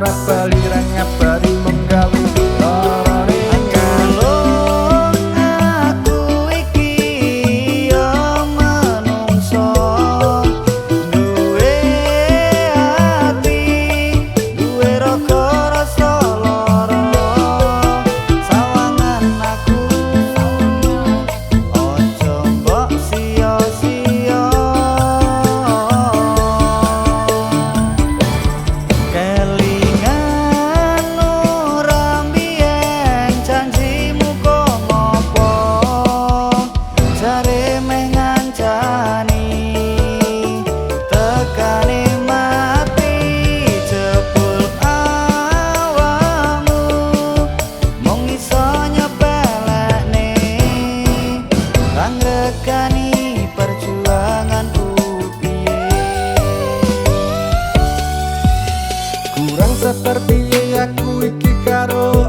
rak bali ra ngabari menggawe lorone kalau aku iki yo menungso duwe ati duwe raga rasa lara sawangan aku ojo mbok sia-sia kelingan ora mbiyen janjimu kok ngopo jare meh ngancani tekane mati jebul awakmu mung iso nyepelekne kang regani perjuanganku piye kurang seperti aku iki karo